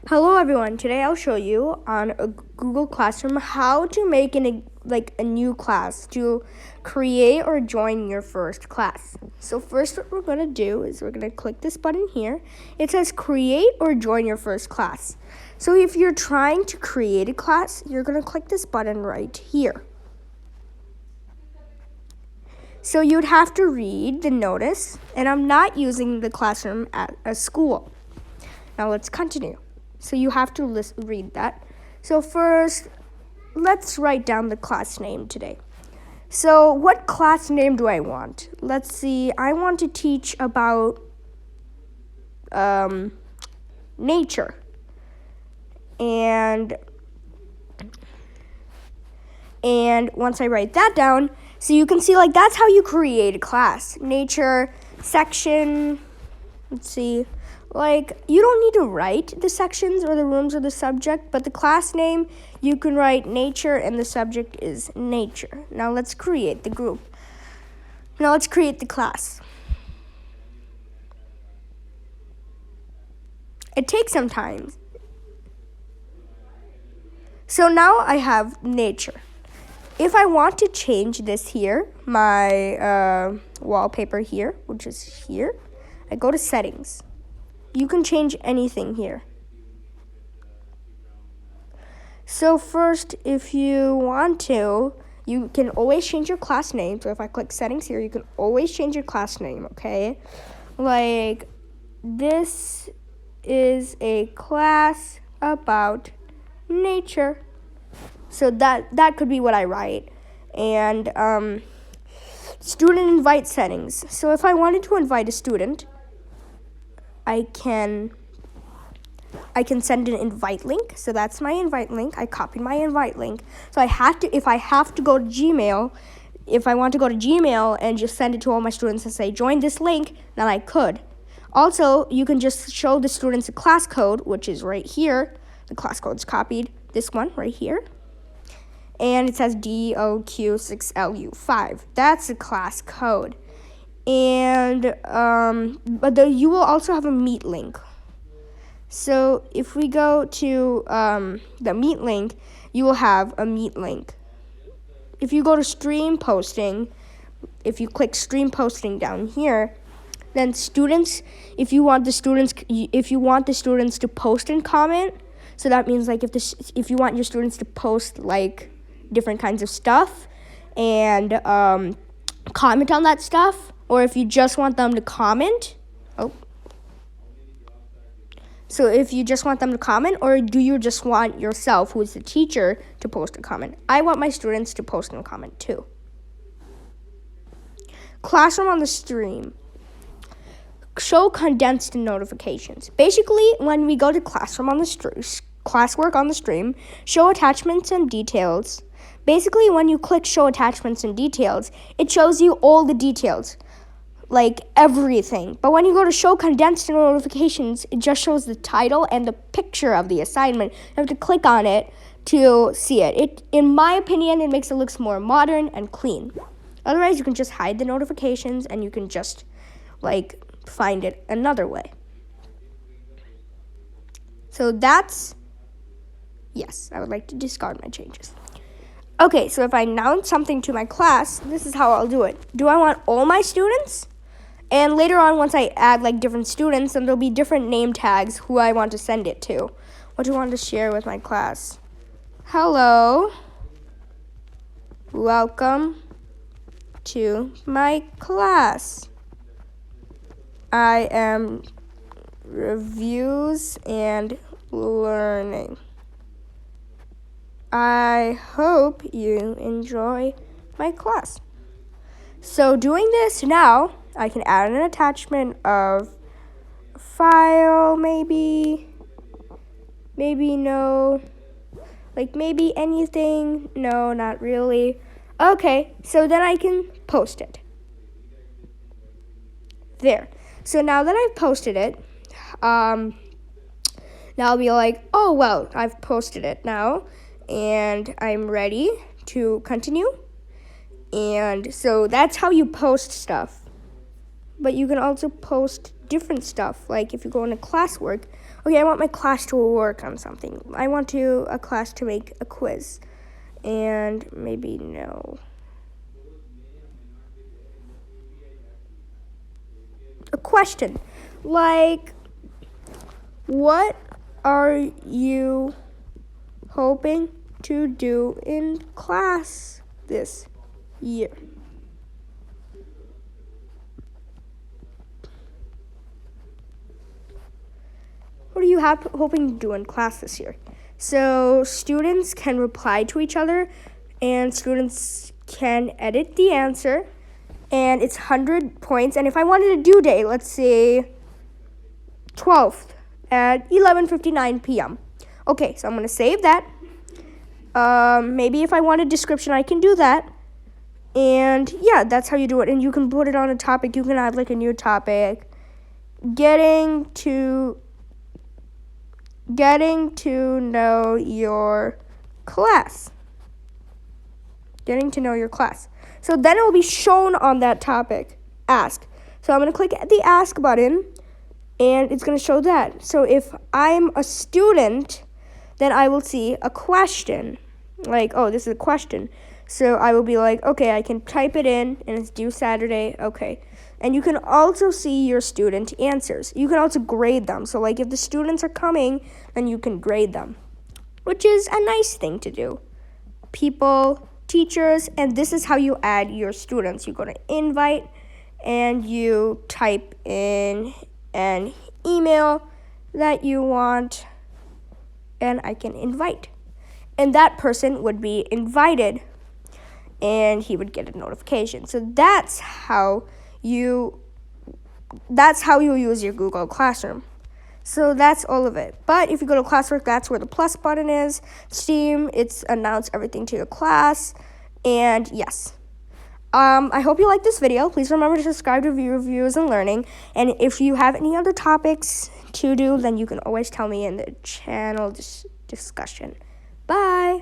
Hello everyone, today I'll show you on a Google Classroom how to make a new class to create or join your first class. So first what we're going to do is we're going to click this button here. It says create or join your first class. So if you're trying to create a class, you're going to click this button right here. So you'd have to read the notice, and I'm not using the classroom at a school. Now let's continue. So you have to read that. So first, let's write down the class name today. So what class name do I want? Let's see, I want to teach about nature. And once I write that down, so you can see that's how you create a class. Nature, section, let's see. You don't need to write the sections or the rooms or the subject, but the class name, you can write nature and the subject is nature. Now let's create the group. Now let's create the class. It takes some time. So now I have nature. If I want to change this here, my wallpaper here, which is here, I go to settings. You can change anything here. So first, if you want to, you can always change your class name. So if I click settings here, you can always change your class name, okay? This is a class about nature. So that could be what I write. And student invite settings. So if I wanted to invite a student, I can send an invite link. So that's my invite link. I copied my invite link. So if I have to go to Gmail, if I want to go to Gmail and just send it to all my students and say, join this link, then I could. Also, you can just show the students a class code, which is right here. The class code is copied. This one right here. And it says DOQ6LU5. That's the class code. And you will also have a Meet link. So if we go to the Meet link, you will have a Meet link. If you go to stream posting, if you click stream posting down here, then students, if you want the students to post and comment, so that means if you want your students to post different kinds of stuff and comment on that stuff, or if you just want them to comment. So if you just want them to comment, or do you just want yourself, who is the teacher, to post a comment? I want my students to post and comment too. Classroom on the stream. Show condensed notifications. Basically, when we go to classwork on the stream, show attachments and details. Basically, when you click show attachments and details, it shows you all the details, everything. But when you go to show condensed notifications, it just shows the title and the picture of the assignment. You have to click on it to see it. In my opinion, it makes it look more modern and clean. Otherwise, you can just hide the notifications and you can just find it another way. So yes, I would like to discard my changes. Okay, so if I announce something to my class, this is how I'll do it. Do I want all my students? And later on, once I add different students, then there'll be different name tags who I want to send it to. What do I want to share with my class? Hello. Welcome to my class. I am reviews and learning. I hope you enjoy my class. So doing this now, I can add an attachment of a file, maybe no, maybe anything, no, not really. Okay, so then I can post it. There. So now that I've posted it, now I'll be oh, well, I've posted it now, and I'm ready to continue. And so that's how you post stuff. But you can also post different stuff. If you go into classwork, Okay, I want my class to work on something. I want a class to make a quiz. And maybe no. A question. Like, what are you hoping to do in class this year? What are you hoping to do in class this year? So students can reply to each other, and students can edit the answer, and it's 100 points. And if I wanted a due date, let's say 12th at 11:59 p.m. Okay, so I'm going to save that. Maybe if I want a description, I can do that. And yeah, that's how you do it. And you can put it on a topic. You can have like a new topic. Getting to know your class. Getting to know your class. So then it will be shown on that topic. Ask. So I'm going to click the ask button, and it's going to show that. So if I'm a student, then I will see a question. Like, oh, this is a question. So I will be like, okay, I can type it in, and it's due Saturday. Okay. And you can also see your student answers. You can also grade them. So like if the students are coming, then you can grade them, which is a nice thing to do. People, teachers, and this is how you add your students. You go to invite, and you type in an email that you want, and I can invite. And that person would be invited, and he would get a notification. So that's how you use your Google Classroom. So that's all of it. But if you go to classwork, that's where the plus button is. Steam, it's announce everything to your class. And yes. I hope you liked this video. Please remember to subscribe to View Reviews and Learning. And if you have any other topics to do, then you can always tell me in the channel discussion. Bye.